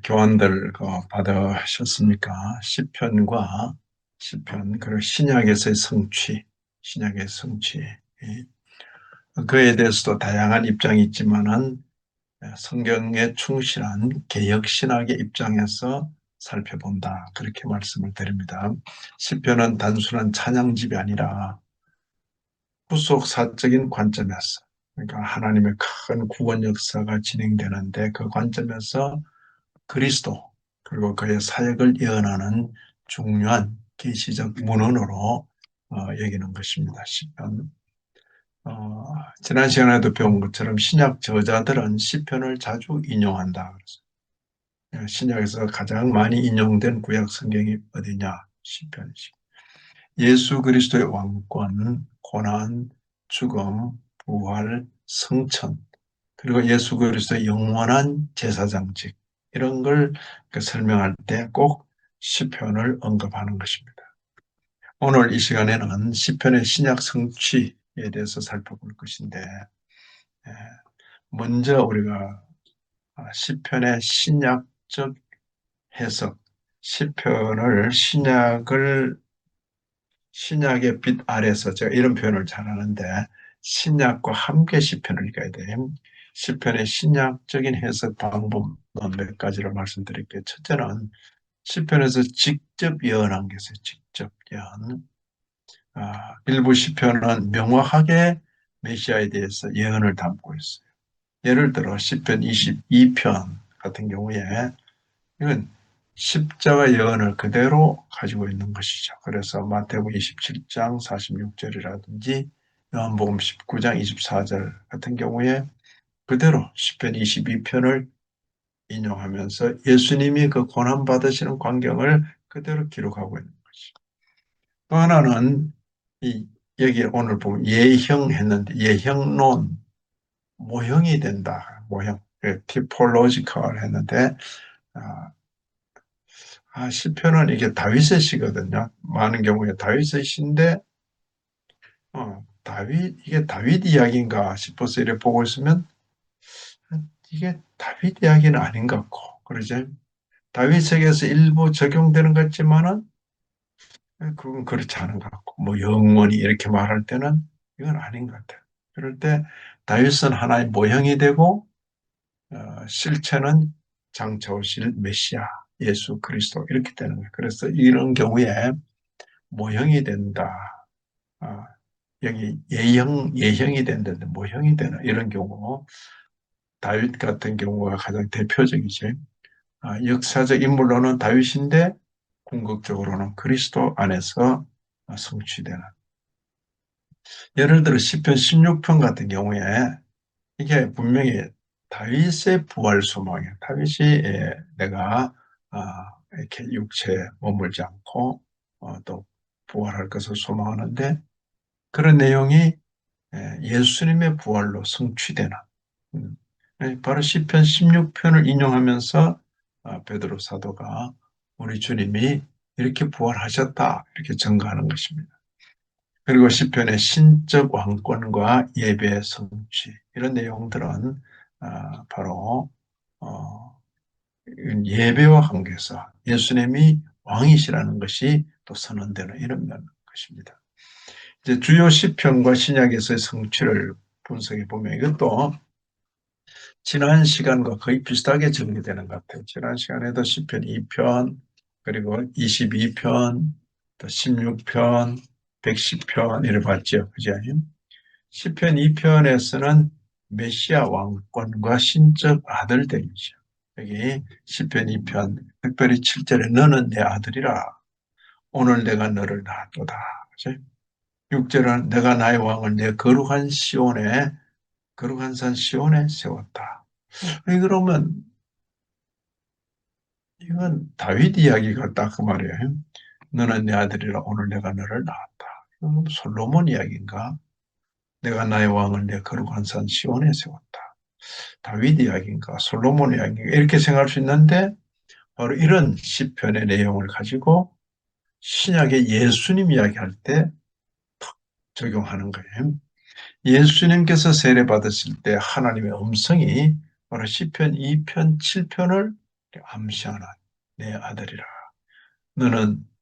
교환들 받으셨습니까? 시편 그리고 신약에서의 성취, 신약의 성취. 그에 대해서도 다양한 입장이 있지만은 성경에 충실한 개혁신학의 입장에서 살펴본다. 그렇게 말씀을 드립니다. 시편은 단순한 찬양집이 아니라 후속사적인 관점에서, 그러니까 하나님의 큰 구원 역사가 진행되는데 그 관점에서 그리스도 그리고 그의 사역을 예언하는 중요한 계시적 문헌으로 여기는 것입니다. 시편. 지난 시간에도 배운 것처럼 신약 저자들은 시편을 자주 인용한다. 그래서 신약에서 가장 많이 인용된 구약 성경이 어디냐? 시편이지. 예수 그리스도의 왕권, 고난, 죽음, 부활, 성천, 그리고 예수 그리스도의 영원한 제사장직, 이런 걸 설명할 때 꼭 시편을 언급하는 것입니다. 오늘 이 시간에는 시편의 신약 성취에 대해서 살펴볼 것인데, 예, 먼저 우리가 시편의 신약적 해석, 시편을 신약의 빛 아래서, 제가 이런 표현을 잘 하는데, 신약과 함께 시편을 읽어야 돼요. 시편의 신약적인 해석 방법은 몇 가지를 말씀드릴게요. 첫째는 시편에서 직접 예언한 게 있어요. 직접 예언. 일부 시편은 명확하게 메시아에 대해서 예언을 담고 있어요. 예를 들어 시편 22편 같은 경우에 이건 십자가 예언을 그대로 가지고 있는 것이죠. 그래서 마태복음 27장 46절이라든지 요한복음 19장 24절 같은 경우에 그대로 시편 22편을 인용하면서 예수님이 그 고난받으시는 광경을 그대로 기록하고 있는 것이죠. 또 하나는 여기 오늘 보면 예형했는데 예형론, 모형이 된다. 모형, 티폴로지컬 했는데 시편은 이게 다윗의 시거든요. 많은 경우에 다윗의 시인데 이게 다윗 이야기인가 싶어서 이렇게 보고 있으면 이게 다윗 이야기는 아닌 것 같고, 그러죠. 다윗에게서 일부 적용되는 것 같지만은 그건 그렇지 않은 것 같고, 뭐 영원히 이렇게 말할 때는 이건 아닌 것 같아요. 그럴 때 다윗은 하나의 모형이 되고 실체는 장차 오실 메시아 예수 그리스도 이렇게 되는 거예요. 그래서 이런 경우에 모형이 된다. 아, 여기 예형이 된다는데 모형이 되는 이런 경우, 다윗 같은 경우가 가장 대표적이죠. 역사적 인물로는 다윗인데 궁극적으로는 그리스도 안에서 성취되는. 예를 들어 시편 16편 같은 경우에 이게 분명히 다윗의 부활 소망이에요. 다윗이 내가 이렇게 육체에 머물지 않고 또 부활할 것을 소망하는데 그런 내용이 예수님의 부활로 성취되는, 음, 바로 시편 16편을 인용하면서 베드로 사도가 우리 주님이 이렇게 부활하셨다 이렇게 증거하는 것입니다. 그리고 시편의 신적 왕권과 예배의 성취, 이런 내용들은 바로 예배와 관계해서 예수님이 왕이시라는 것이 또 선언되는 이런 것입니다. 이제 주요 시편과 신약에서의 성취를 분석해 보면 이것도 지난 시간과 거의 비슷하게 정리되는 것 같아요. 지난 시간에도 시편 2편, 그리고 22편, 또 16편, 110편 이래 봤죠. 그죠? 시편 2편에서는 메시아 왕권과 신적 아들됨이죠. 여기 시편 2편 특별히 7절에 너는 내 아들이라 오늘 내가 너를 낳았도다. 그죠? 6절은 내가 나의 왕을 내 거룩한 산 시온에 세웠다. 그러면 이건 다윗 이야기 같다 그 말이에요. 너는 내 아들이라 오늘 내가 너를 낳았다. 그럼 솔로몬 이야기인가? 내가 나의 왕을 내 거룩한 산 시온에 세웠다. 다윗 이야기인가? 솔로몬 이야기인가? 이렇게 생각할 수 있는데 바로 이런 시편의 내용을 가지고 신약의 예수님 이야기할 때 적용하는 거예요. 예수님께서 세례 받으실 때 하나님의 음성이 바로 시편 2편, 7편을 암시하는 내 아들이라.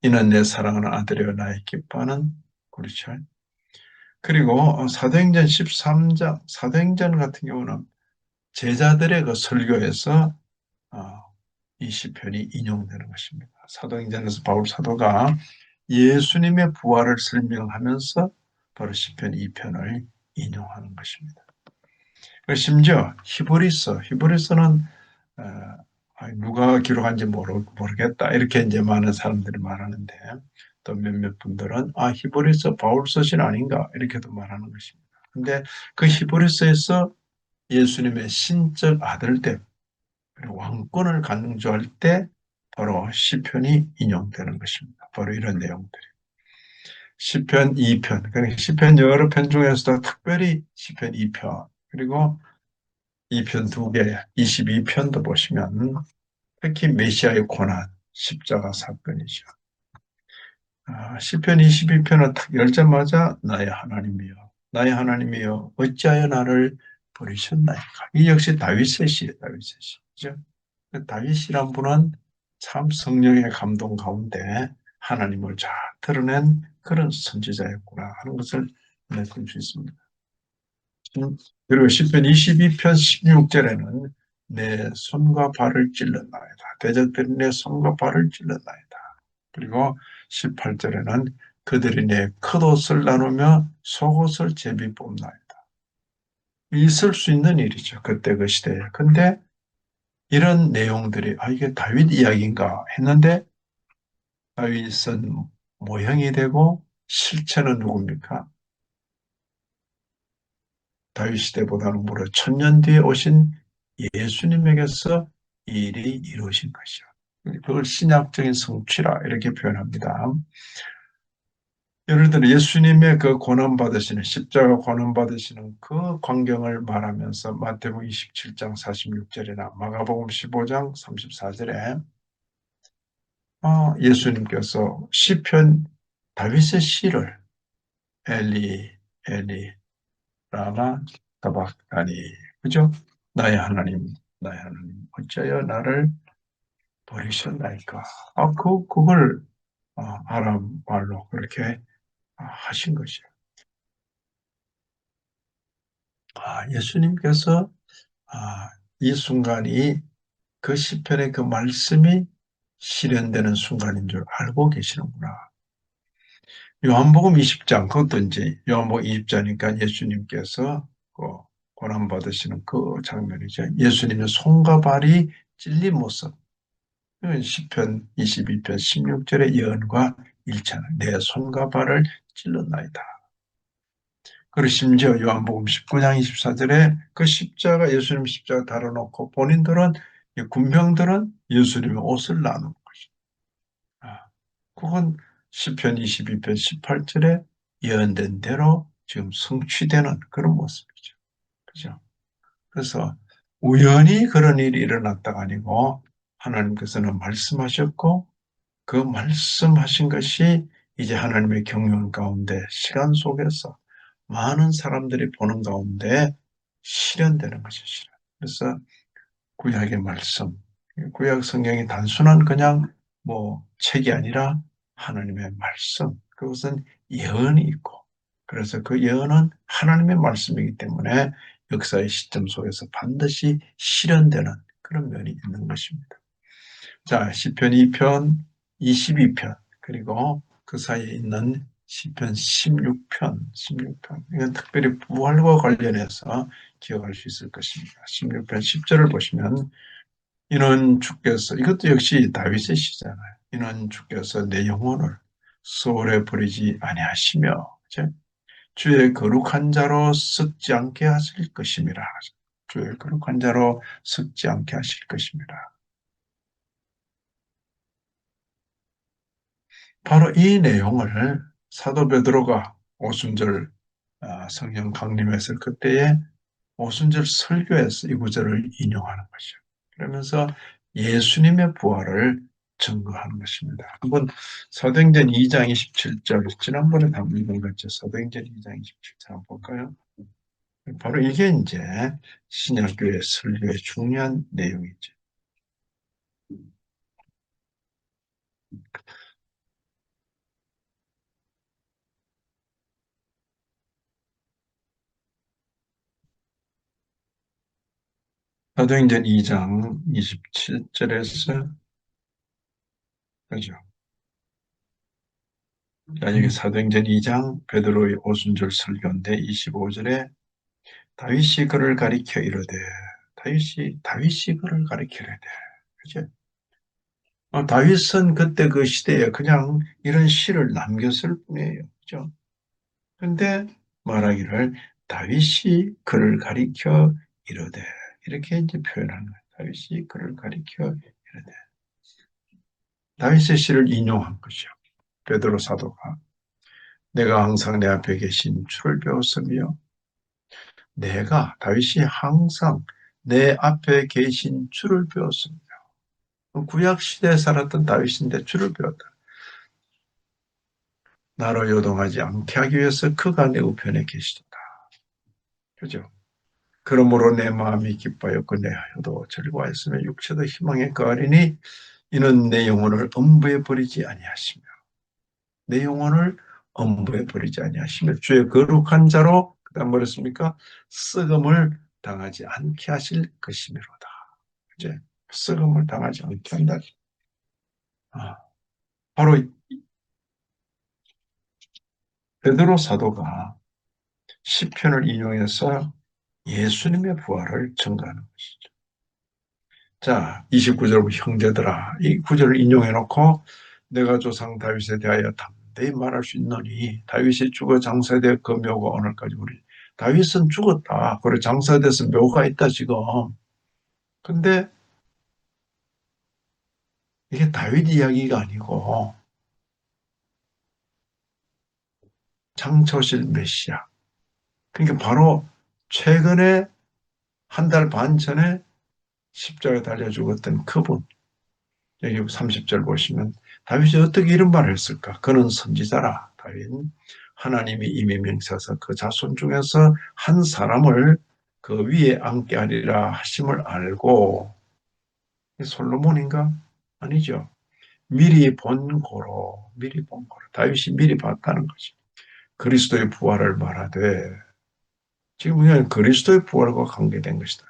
이는 내 사랑하는 아들이여 나의 기뻐하는 그렇죠. 그리고 사도행전 13장, 사도행전 같은 경우는 제자들의 그 설교에서 어, 이 시편이 인용되는 것입니다. 사도행전에서 바울 사도가 예수님의 부활을 설명하면서 바로 시편 2편을 인용하는 것입니다. 심지어 히브리서는 어, 누가 기록한지 모르겠다 이렇게 이제 많은 사람들이 말하는데 또 몇몇 분들은 히브리서 바울 서신 아닌가 이렇게도 말하는 것입니다. 근데 그 히브리서에서 예수님의 신적 아들됨 그리고 왕권을 강조할 때 바로 시편이 인용되는 것입니다. 바로 이런 내용들이. 시편 2편, 그러니까 시편 여러 편 중에서도 특별히 시편 2편, 그리고 2편 두 개, 22편도 보시면 특히 메시아의 고난, 십자가 사건이죠. 시편 22편은 딱 열자마자 나의 하나님이여, 나의 하나님이여, 어찌하여 나를 버리셨나이까. 이 역시 다윗의 시예요, 다윗의 시. 그죠? 다윗이란 분은 참 성령의 감동 가운데 하나님을 잘 드러낸 그런 선지자였구나 하는 것을 느낄 수 있습니다. 그리고 시편 22편 16절에는 내 손과 발을 찔렀나이다. 대적들이 내 손과 발을 찔렀나이다. 그리고 18절에는 그들이 내 겉옷을 나누며 속옷을 제비 뽑나이다. 있을 수 있는 일이죠. 그때 그 시대에. 근데 이런 내용들이 이게 다윗 이야기인가 했는데 다윗은 모형이 되고 실체는 누굽니까? 다윗 시대보다는 무려 1000년 뒤에 오신 예수님에게서 이 일이 이루어진 것이요. 그걸 신약적인 성취라 이렇게 표현합니다. 예를 들어 예수님의 그 고난받으시는 십자가 고난받으시는 그 광경을 말하면서 마태복음 27장 46절이나 마가복음 15장 34절에 예수님께서 시편 다윗의 시를 엘리 엘리 라마 사박다니 그죠? 나의 하나님 나의 하나님 어찌하여 나를 버리셨나이까. 그걸 아람 말로 그렇게 하신 것이에요. 예수님께서 이 순간이 그 시편의 그 말씀이 실현되는 순간인 줄 알고 계시는구나. 요한복음 20장, 그것도 이제 요한복음 20장이니까 예수님께서 그 고난받으시는 그 장면이죠. 예수님의 손과 발이 찔린 모습. 시편 22편 16절의 예언과 일치하는 내 손과 발을 찔렀나이다. 그리고 심지어 요한복음 19장 24절에 그 십자가 예수님 십자가 달아놓고 본인들은 군병들은 예수님의 옷을 나누는 것이죠. 그건 시편 22편 18절에 예언된 대로 지금 성취되는 그런 모습이죠. 그죠? 그래서 우연히 그런 일이 일어났다가 아니고 하나님께서는 말씀하셨고 그 말씀하신 것이 이제 하나님의 경륜 가운데 시간 속에서 많은 사람들이 보는 가운데 실현되는 것이죠. 그래서 구약의 말씀, 구약 성경이 단순한 그냥 책이 아니라 하나님의 말씀, 그것은 예언이 있고, 그래서 그 예언은 하나님의 말씀이기 때문에 역사의 시점 속에서 반드시 실현되는 그런 면이 있는 것입니다. 자, 시편 2편, 22편, 그리고 그 사이에 있는 시편 16편, 16편. 이건 특별히 부활과 관련해서 기억할 수 있을 것입니다. 16편 10절을 보시면 이는 주께서 이것도 역시 다윗의 시잖아요. 이는 주께서 내 영혼을 소홀히 버리지 아니하시며 주의 거룩한 자로 썩지 않게 하실 것임이라. 주의 거룩한 자로 썩지 않게 하실 것입니다. 바로 이 내용을 사도 베드로가 오순절 성령 강림했을 그때에 오순절 설교에서 이 구절을 인용하는 것이죠. 그러면서 예수님의 부활을 증거하는 것입니다. 한번 사도행전 2장 27절 지난번에 한번 읽은 거죠. 사도행전 2장 27절 한번 볼까요? 바로 이게 이제 신약교회 설교의 중요한 내용이죠. 사도행전 2장 27절에서, 그죠? 자, 여기 사도행전 2장 베드로의 오순절 설교인데 25절에 다윗이 그를 가리켜 이르되, 다윗이 그를 가리켜 이르되, 그죠? 다윗은 그때 그 시대에 그냥 이런 시를 남겼을 뿐이에요. 그죠? 근데 말하기를 다윗이 그를 가리켜 이르되, 이렇게 이제 표현한 거예요. 다윗이 그를 가리켜 이르되. 다윗의 시를 인용한 것이죠. 베드로 사도가 내가 항상 내 앞에 계신 주를 배웠으며, 다윗이 항상 내 앞에 계신 주를 배웠습니다. 구약 시대에 살았던 다윗인데 주를 배웠다. 나로 요동하지 않게 하기 위해서 그가 내 우편에 계시다. 그죠? 그러므로 내 마음이 기뻐하였고 내 혀도 즐거워했으며 육체도 희망에 거하리니 이는 내 영혼을 엄부에 버리지 아니하시며, 내 영혼을 엄부에 버리지 아니하시며 주의 거룩한 자로, 그다음 뭐랬습니까? 썩음을 당하지 않게 하실 것이미로다. 이제 썩음을 당하지 않게 한다. 아, 바로 베드로 사도가 시편을 인용해서 예수님의 부활을 증거하는 것이죠. 자, 29절 형제들아, 이 구절을 인용해 놓고 내가 조상 다윗에 대하여 담대히 말할 수 있노니 다윗이 죽어 장사되어 그 묘가 오늘까지 우리 다윗은 죽었다. 그래 장사돼서 묘가 있다 지금. 근데 이게 다윗 이야기가 아니고 장초실 메시아. 그러니까 바로 최근에 한 달 반 전에 십자가에 달려 죽었던 그분. 여기 30절 보시면 다윗이 어떻게 이런 말을 했을까? 그는 선지자라. 다윗 하나님이 이미 명세하사 그 자손 중에서 한 사람을 그 위에 앉게 하리라 하심을 알고, 솔로몬인가? 아니죠. 미리 본 고로 다윗이 미리 봤다는 거지. 그리스도의 부활을 말하되, 지금 그냥 그리스도의 부활과 관계된 것이다.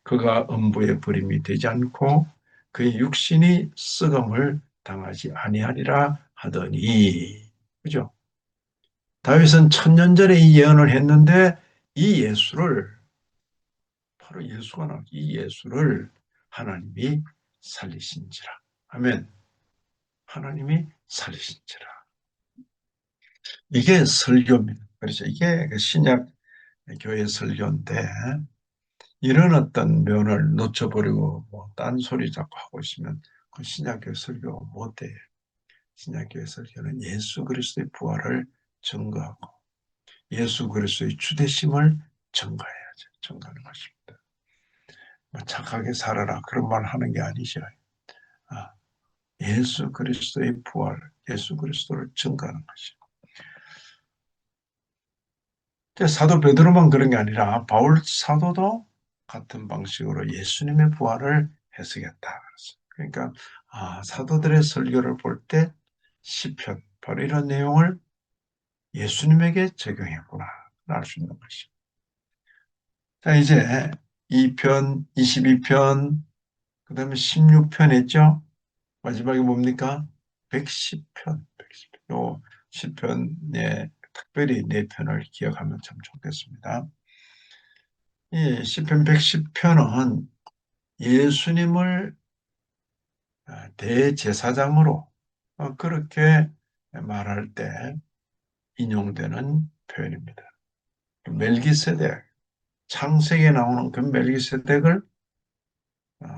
그가 음부의 버림이 되지 않고 그의 육신이 썩음을 당하지 아니하리라 하더니, 그죠? 다윗은 천년 전에 이 예언을 했는데 이 예수를, 바로 예수가 나와, 이 예수를 하나님이 살리신지라. 아멘. 하나님이 살리신지라. 이게 설교입니다. 그렇죠. 이게 그 신약 교회 설교인데, 이런 어떤 면을 놓쳐버리고 뭐 딴소리 자꾸 하고 있으면 그 신약교회 설교 못해요. 신약교회 설교는 예수 그리스도의 부활을 증거하고 예수 그리스도의 주되심을 증거해야죠. 증거하는 것입니다. 뭐 착하게 살아라 그런 말 하는 게 아니죠. 아, 예수 그리스도의 부활, 예수 그리스도를 증거하는 것이죠. 사도 베드로만 그런 게 아니라 바울 사도도 같은 방식으로 예수님의 부활을 해석했다. 그러니까 사도들의 설교를 볼 때 시편, 바로 이런 내용을 예수님에게 적용했구나 알 수 있는 것이죠. 자, 이제 2편, 22편, 그 다음에 16편 했죠? 마지막에 뭡니까? 110편, 110편. 요 시편에 특별히 네 편을 기억하면 참 좋겠습니다. 이 시편 110편은 예수님을 대제사장으로 그렇게 말할 때 인용되는 표현입니다. 멜기세덱, 창세기에 나오는 그 멜기세덱을 어,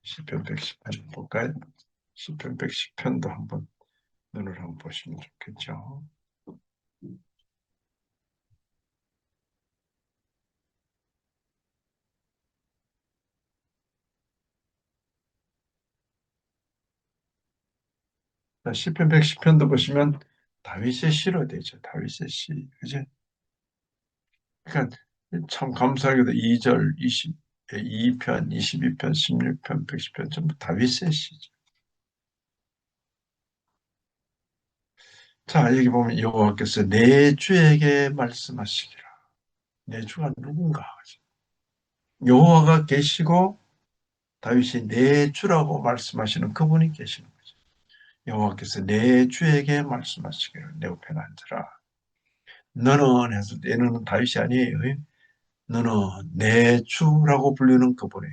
시편 110편 볼까요? 시편 110편도 한번 눈을 한번 보시면 좋겠죠. 시편 110편도 보시면 다윗의 시로 되죠. 다윗의 시. 그죠? 그러니까 참 감사하게도 2절, 2편, 22편, 16편, 110편 전부 다윗의 시죠. 자, 여기 보면 여호와께서 내 주에게 말씀하시기라. 내 주가 누군가? 여호와가 계시고 다윗이 내 주라고 말씀하시는 그분이 계시는 거죠. 여호와께서 내 주에게 말씀하시기를 내 우편에 앉으라. 너는 해서 얘는 다윗이 아니에요. 너는 내 주라고 불리는 그분이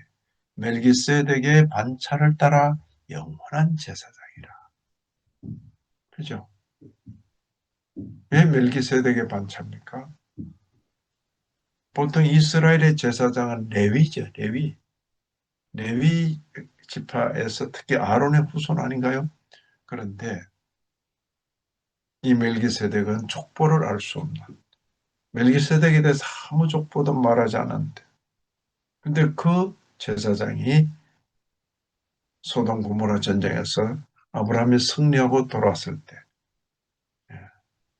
멜기세덱의 반차를 따라 영원한 제사장이라. 그죠? 왜 멜기세덱의 반차입니까? 보통 이스라엘의 제사장은 레위죠, 레위. 레위 지파에서 특히 아론의 후손 아닌가요? 그런데 이 멜기세덱은 족보를 알 수 없는, 멜기세덱에 대해서 아무 족보도 말하지 않았는데, 근데 그 제사장이 소돔 고모라 전쟁에서 아브라함이 승리하고 돌아왔을 때 예,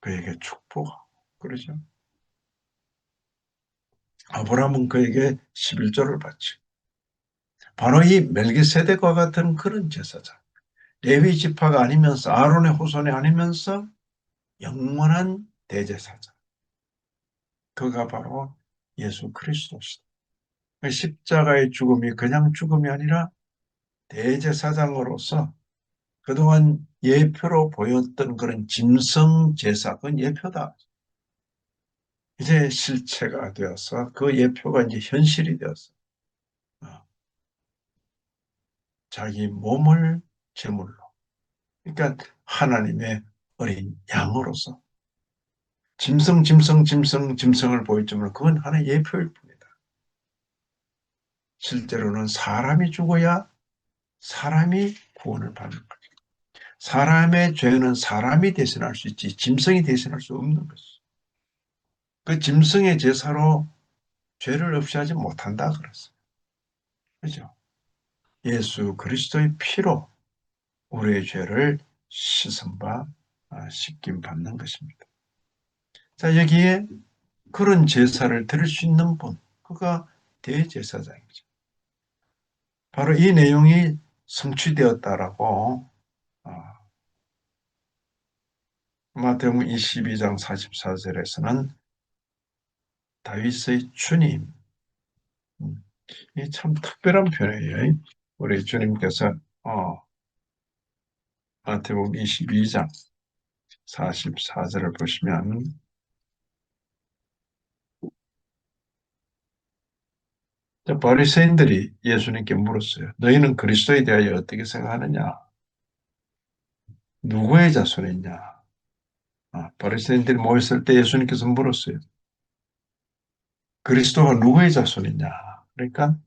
그에게 축복하고 그러죠. 아브라함은 그에게 11조를 바치고 바로 이 멜기세덱과 같은 그런 제사장, 레위 지파가 아니면서 아론의 후손이 아니면서 영원한 대제사장, 그가 바로 예수 그리스도시다. 십자가의 죽음이 그냥 죽음이 아니라 대제사장으로서 그동안 예표로 보였던 그런 짐승 제사, 그건 예표다. 이제 실체가 되어서 그 예표가 이제 현실이 되어서 어, 자기 몸을 제물로, 그러니까 하나님의 어린 양으로서 짐승을 보였지만 그건 하나의 예표일 뿐이다. 실제로는 사람이 죽어야 사람이 구원을 받는 거죠. 사람의 죄는 사람이 대신할 수 있지 짐승이 대신할 수 없는 것이죠. 그 짐승의 제사로 죄를 없이하지 못한다 그랬어요. 그죠? 예수 그리스도의 피로 우리의 죄를 씻음바 씻김 받는 것입니다. 자, 여기에 그런 제사를 드릴 수 있는 분, 그가 대제사장이죠. 바로 이 내용이 성취되었다라고 마태복음 22장 44절에서는 다윗의 주님, 이 참 특별한 표현이에요. 우리 주님께서 마태복음 22장 44절을 보시면 바리새인들이 예수님께 물었어요. 너희는 그리스도에 대하여 어떻게 생각하느냐? 누구의 자손이냐? 바리새인들이 모였을 때 예수님께서 물었어요. 그리스도가 누구의 자손이냐? 그러니까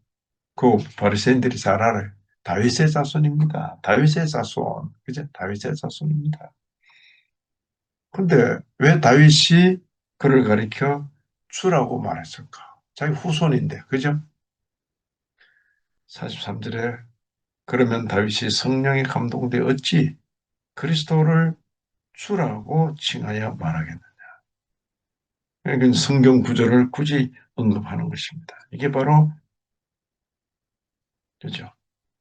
그 바리새인들이 잘 알아요. 다윗의 자손입니다. 다윗의 자손. 그죠? 다윗의 자손입니다. 근데 왜 다윗이 그를 가리켜 주라고 말했을까? 자기 후손인데, 그죠? 43절에 그러면 다윗이 성령에 감동되어 어찌 그리스도를 주라고 칭하여 말하겠느냐. 그러니까 성경 구절을 굳이 언급하는 것입니다. 이게 바로 그죠?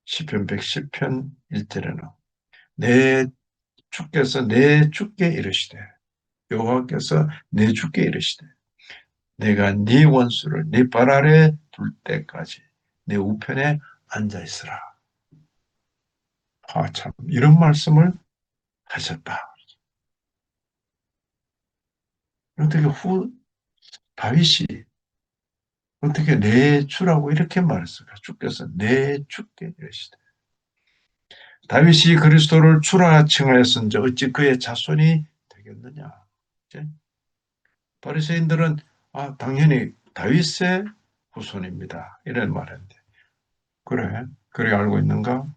시편 110편 1절에는 내 주께서 내 주께 이르시되 여호와께서 내 주께 이르시되 내가 네 원수를 네 발 아래 둘 때까지 내 우편에 앉아 있으라. 참 이런 말씀을 하셨다. 어떻게 다윗이 어떻게 내 주라고 이렇게 말했을까? 주께서 내 주께 이르시되 다윗이 그리스도를 주라 칭하였은지 어찌 그의 자손이 되겠느냐? 이제 바리새인들은 당연히 다윗의 후손입니다. 이런 말했는데 그래 알고 있는가?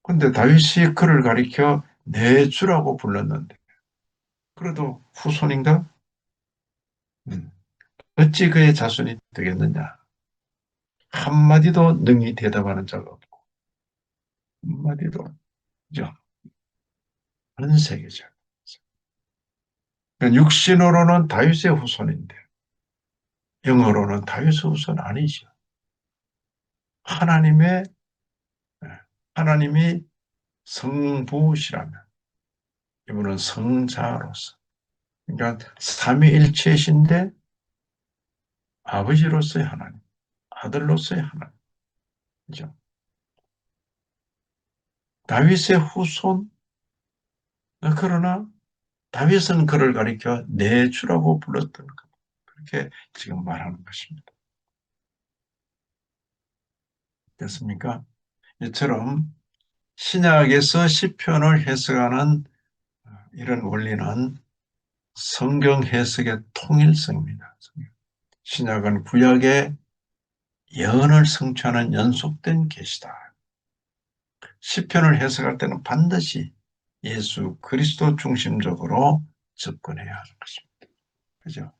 근데 다윗이 그를 가리켜 내 주라고 불렀는데 그래도 후손인가? 어찌 그의 자손이 되겠느냐? 한마디도 능히 대답하는 자가 없고 한마디도 그죠? 전 세계적. 그러니까 육신으로는 다윗의 후손인데 영어로는 다윗의 후손 아니죠. 하나님의 예, 하나님이 성부시라면 이분은 성자로서 그러니까 삼위일체이신데 아버지로서의 하나님, 아들로서의 하나님. 그죠? 다윗의 후손, 그러나 다윗은 그를 가리켜 내 주라고 불렀던 것. 그렇게 지금 말하는 것입니다. 됐습니까? 이처럼 신약에서 시편을 해석하는 이런 원리는 성경 해석의 통일성입니다. 신약은 구약의 예언을 성취하는 연속된 계시다. 시편을 해석할 때는 반드시 예수 그리스도 중심적으로 접근해야 하는 것입니다. 그죠?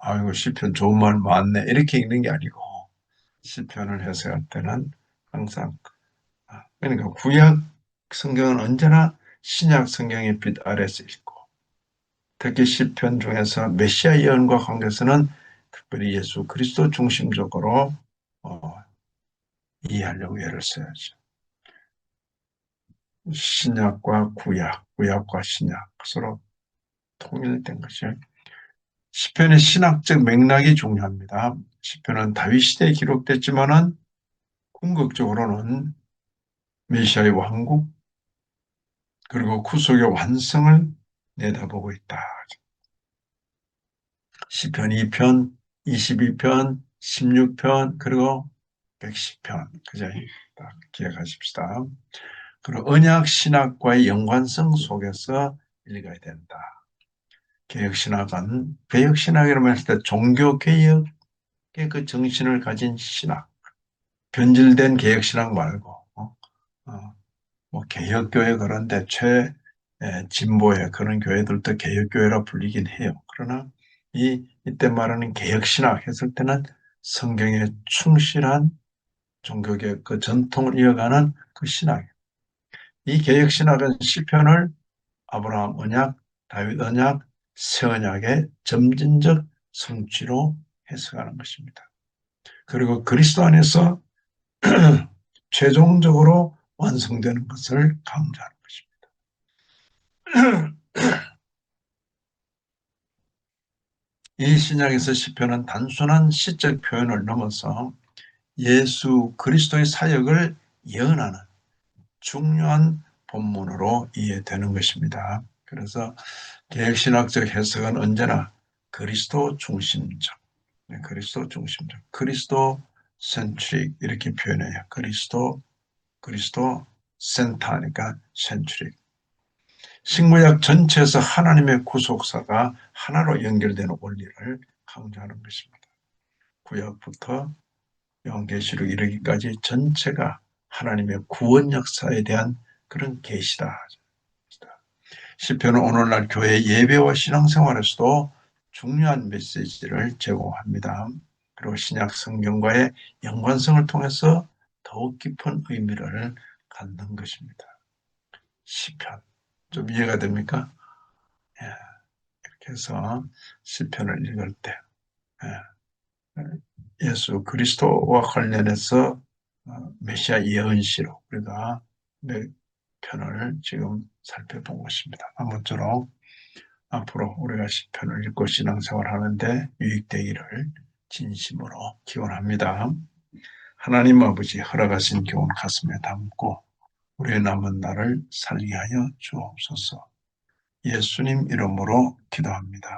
아이고 시편 좋은 말 많네 이렇게 읽는 게 아니고 시편을 해석할 때는 항상 그러니까 구약 성경은 언제나 신약 성경의 빛 아래서 읽고 특히 시편 중에서 메시아 예언과 관계에서는 특별히 예수 그리스도 중심적으로 어, 이해하려고 애를 써야죠. 신약과 구약, 구약과 신약 서로 통일된 것이 시편의 신학적 맥락이 중요합니다. 시편은 다윗 시대에 기록됐지만은 궁극적으로는 메시아의 왕국 그리고 구속의 완성을 내다보고 있다. 시편 2편, 22편, 16편 그리고 110편 그죠? 딱 기억하십시다. 그리고 언약 신학과의 연관성 속에서 읽어야 된다. 개혁신학은 개혁신학이라고 했을 때 종교개혁의 그 정신을 가진 신학, 변질된 개혁신학 말고 뭐 개혁교회 그런데 최진보의 그런 교회들도 개혁교회라 불리긴 해요. 그러나 이때 말하는 개혁신학 했을 때는 성경에 충실한 종교개혁 그 전통을 이어가는 그 신학이에요. 이 개혁신학은 시편을 아브라함 언약, 다윗 언약, 새 언약의 점진적 성취로 해석하는 것입니다. 그리고 그리스도 안에서 최종적으로 완성되는 것을 강조하는 것입니다. 이 신약에서 시편은 단순한 시적 표현을 넘어서 예수 그리스도의 사역을 예언하는 중요한 본문으로 이해되는 것입니다. 그래서 개혁신학적 해석은 언제나 그리스도 중심적, 그리스도 중심적, 그리스도 센트릭 이렇게 표현해요. 그리스도 센터니까 센트릭. 신구약 전체에서 하나님의 구속사가 하나로 연결되는 원리를 강조하는 것입니다. 구약부터 요한계시록 이르기까지 전체가 하나님의 구원 역사에 대한 그런 계시다. 시편은 오늘날 교회 예배와 신앙생활에서도 중요한 메시지를 제공합니다. 그리고 신약 성경과의 연관성을 통해서 더욱 깊은 의미를 갖는 것입니다. 시편 좀 이해가 됩니까? 예, 이렇게 해서 시편을 읽을 때 예수 그리스도와 관련해서 메시아 예언시로 우리가 몇 편을 지금 살펴본 것입니다. 아무쪼록 앞으로 우리가 시편을 읽고 신앙생활 하는데 유익되기를 진심으로 기원합니다. 하나님 아버지 허락하신 교훈 가슴에 담고 우리의 남은 날을 살게 하여 주옵소서. 예수님 이름으로 기도합니다.